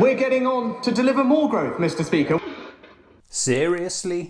We're getting on to deliver more growth, Mr. Speaker. Seriously?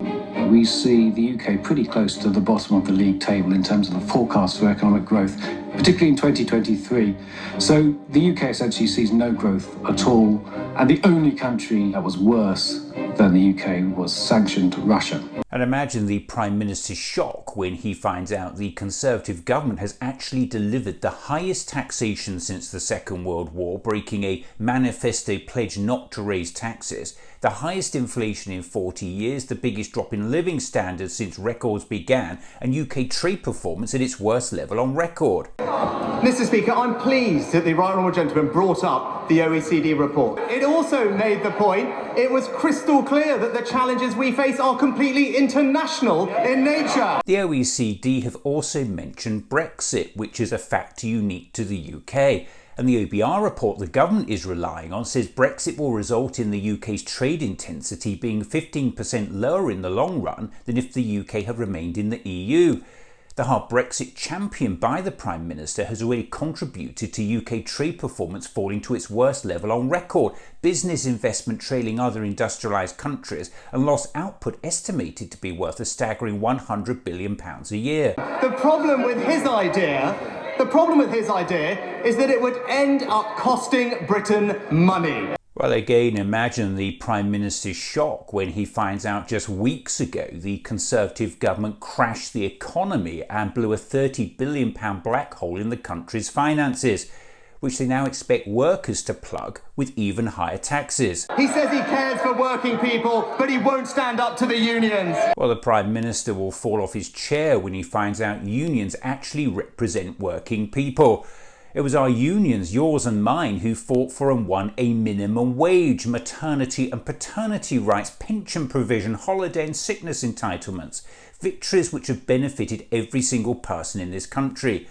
We see the UK pretty close to the bottom of the league table in terms of the forecast for economic growth, particularly in 2023. So the UK essentially sees no growth at all, and the only country that was worse than the UK was sanctioned Russia. And imagine the Prime Minister's shock when he finds out the Conservative government has actually delivered the highest taxation since the Second World War, breaking a manifesto pledge not to raise taxes, the highest inflation in 40 years, the biggest drop in living standards since records began, and UK trade performance at its worst level on record. Mr. Speaker, I'm pleased that the Right Honourable Gentleman brought up the OECD report. It also made the point, it was crystal clear that the challenges we face are completely international in nature. The OECD have also mentioned Brexit, which is a factor unique to the UK. And the OBR report the government is relying on says Brexit will result in the UK's trade intensity being 15% lower in the long run than if the UK had remained in the EU. The hard Brexit championed by the Prime Minister has already contributed to UK trade performance falling to its worst level on record, business investment trailing other industrialised countries, and lost output estimated to be worth a staggering £100 billion a year. The problem with his idea is that it would end up costing Britain money. Well, again, imagine the Prime Minister's shock when he finds out just weeks ago the Conservative government crashed the economy and blew a £30 billion black hole in the country's finances, which they now expect workers to plug with even higher taxes. He says he cares for working people, but he won't stand up to the unions. Well, the Prime Minister will fall off his chair when he finds out unions actually represent working people. It was our unions, yours and mine, who fought for and won a minimum wage, maternity and paternity rights, pension provision, holiday and sickness entitlements, victories which have benefited every single person in this country.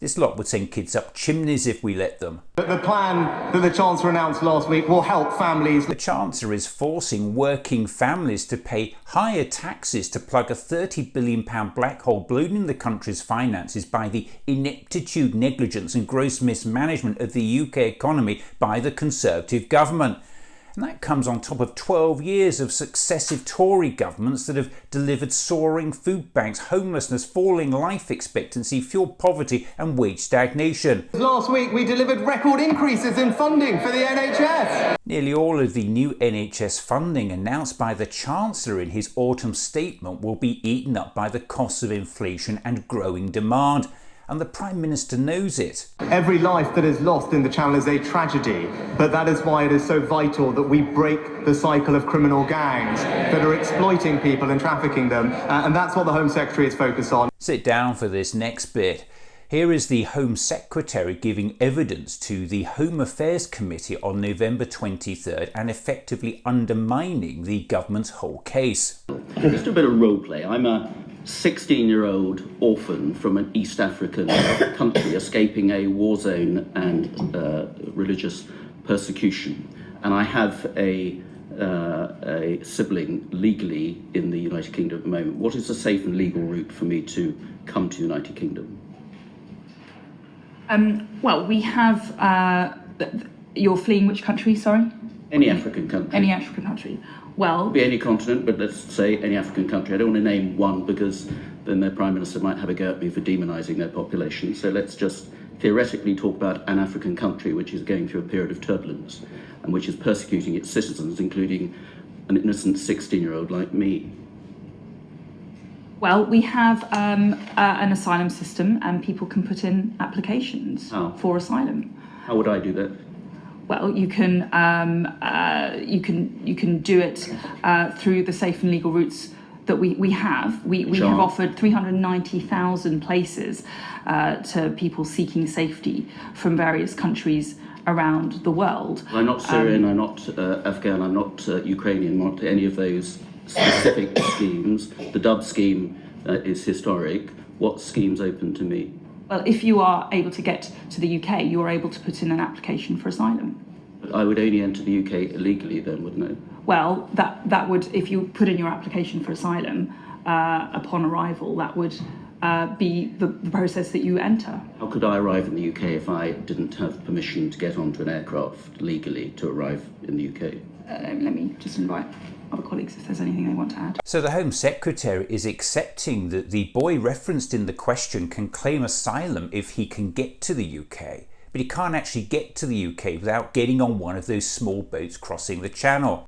This lot would send kids up chimneys if we let them. The plan that the Chancellor announced last week will help families. The Chancellor is forcing working families to pay higher taxes to plug a £30 billion black hole blown in the country's finances by the ineptitude, negligence and gross mismanagement of the UK economy by the Conservative government. And that comes on top of 12 years of successive Tory governments that have delivered soaring food banks, homelessness, falling life expectancy, fuel poverty and wage stagnation. Last week we delivered record increases in funding for the NHS. Nearly all of the new NHS funding announced by the Chancellor in his autumn statement will be eaten up by the costs of inflation and growing demand. And the Prime Minister knows it. Every life that is lost in the Channel is a tragedy, but that is why it is so vital that we break the cycle of criminal gangs that are exploiting people and trafficking them, and that's what the Home Secretary is focused on. Sit down for this next bit. Here is the Home Secretary giving evidence to the Home Affairs Committee on November 23rd and effectively undermining the government's whole case. Just a bit of role play. I'm a 16-year-old orphan from an East African country escaping a war zone and religious persecution. And I have a sibling legally in the United Kingdom at the moment. What is the safe and legal route for me to come to the United Kingdom? Well, we have... you're fleeing which country, sorry? Any African country. Any African country. Well... Be any continent, but let's say any African country. I don't want to name one because then their Prime Minister might have a go at me for demonising their population. So let's just theoretically talk about an African country which is going through a period of turbulence and which is persecuting its citizens, including an innocent 16-year-old like me. Well, we have an asylum system and people can put in applications for asylum. How would I do that? Well, you can do it through the safe and legal routes that we have. We have offered 390,000 places to people seeking safety from various countries around the world. Well, I'm not Syrian, I'm not Afghan, I'm not Ukrainian, not any of those specific schemes. The Dub scheme is historic. What scheme's open to me? Well, if you are able to get to the UK, you are able to put in an application for asylum. But I would only enter the UK illegally then, wouldn't I? Well, that would, if you put in your application for asylum upon arrival, that would be the process that you enter. How could I arrive in the UK if I didn't have permission to get onto an aircraft legally to arrive in the UK? Let me just invite other colleagues if there's anything they want to add. So the Home Secretary is accepting that the boy referenced in the question can claim asylum if he can get to the UK, but he can't actually get to the UK without getting on one of those small boats crossing the channel.